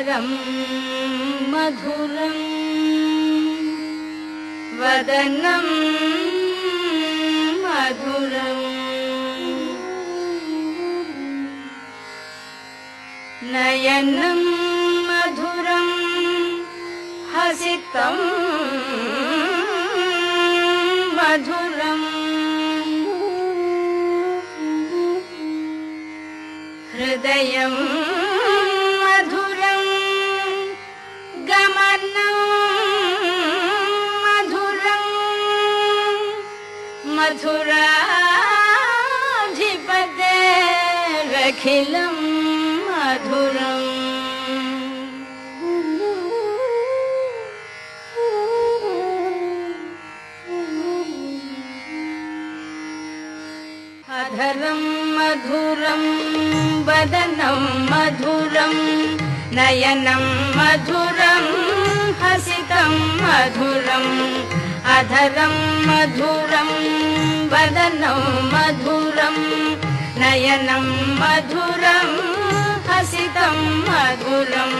अधरं मधुरं वदनं मधुरम् नयनं मधुरं हसितं मधुरम् हृदयं मधुरं गमनं मधुरं मथुराधिपतेरखिलं मधुरम् अधरं मधुरं वदनं मधुरं नयनं मधुरं हसितं मधुरम् अधरं मधुरं वदनं मधुरं नयनं मधुरं हसितं मधुरम्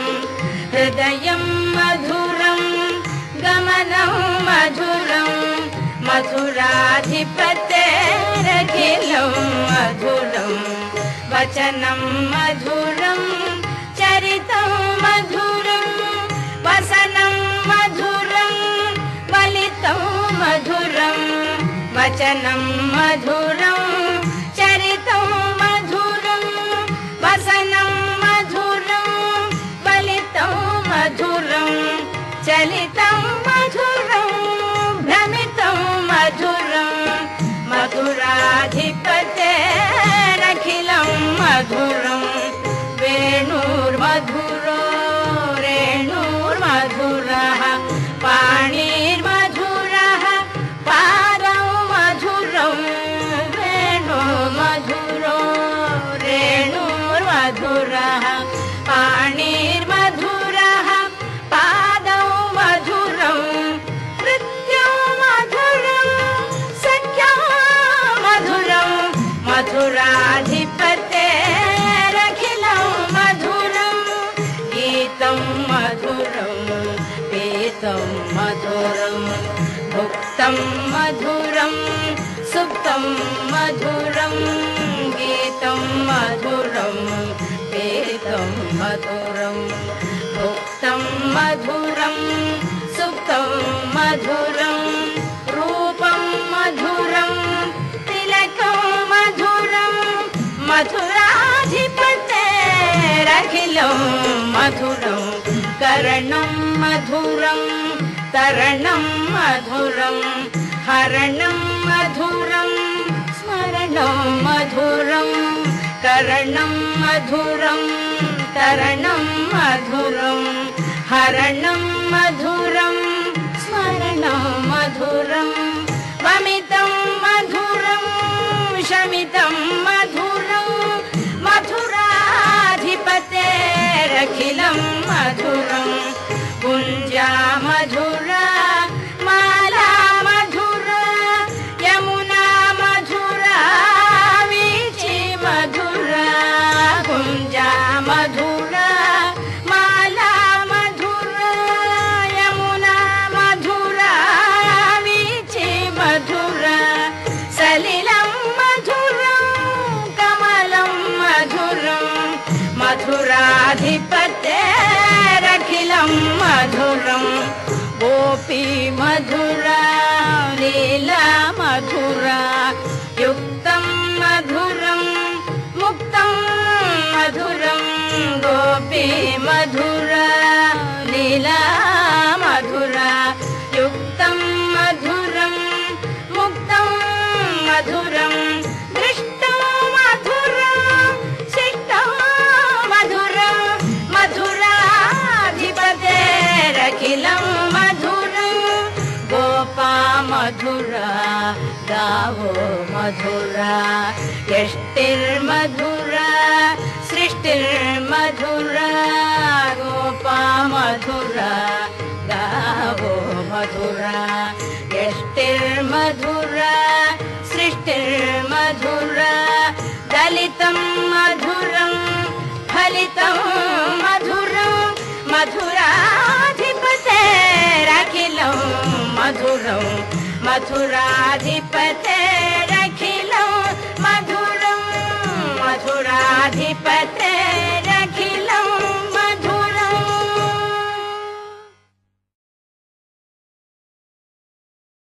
हृदयं मधुरं गमनं मधुरं मथुराधिपतेरखिलं मधुरं वचनं मधुरं चरितं मधुरं वसनं मधुरं वलितं मधुरं वचनं मधुरं चरितं मधुरं वसनं मधुरं वलितं मधुरं चलितं मधुरं भ्रमितं मधुरं मथुराधिपतेरखिलं मधुरं वेणुर्मधुरो रेणुर्मधुरः पाणिर्मधुरः पादौ मधुरं वेणुर्मधुरो रेणुर्मधुरः पाणिर्मधुरः पादौ मधुरं नृत्यं मधुरं सख्यं मधुरं मथुराधिपतेरखिलं मधुरं गीतं मधुरं पीतं मधुरं भुक्तं मधुरं सुप्तं मधुरं गीतं मधुरं पीतं मधुरं भुक्तं मधुरं सुप्तं मधुरं रूपं मधुरं तिलकं मधुरं मथुराधिपतेरखिलं मधुरं करणं मधुरं तरणं मधुरं हरणं मधुरं स्मरणं मधुरं करणं मधुरं तरणं मधुरं हरणं मधुरं स्मरणं मधुरं वमितं मधुरं शमितं मधुरं मथुराधिपतेरखिलं मधुरं कुञ्जा मधुरा माला मधुरा यमुना मधुरा वीची मधुरा कुञ्जा मधुरा माला मधुरा यमुना मधुरा वीची मधुरा सलिलं मधुरं कमलं मधुरं मथुराधिपतेरखिलं मधुरं गोपी मधुरा लीला मधुरा युक्तं मधुरं मुक्तं मधुरं गोपी मधुरा लीला मधुरा युक्तं मधुरं मुक्तं मधुरं दृष्टं मधुरं शिष्टं मधुरं मथुराधिपतेरखिलं मधुरं गोपा मधुरा गावो मधुरा यष्टिर्मधुरा सृष्टिर्मधुरा गोपा मधुरा गावो मधुरा यष्टिर्मधुरा सृष्टिर्मधुरा दलितं मधुरं फलितं मधुरं मथुराधिपतेरखिलं मधुरं मथुराधिपतेरखिलं मधुरं मथुराधिपते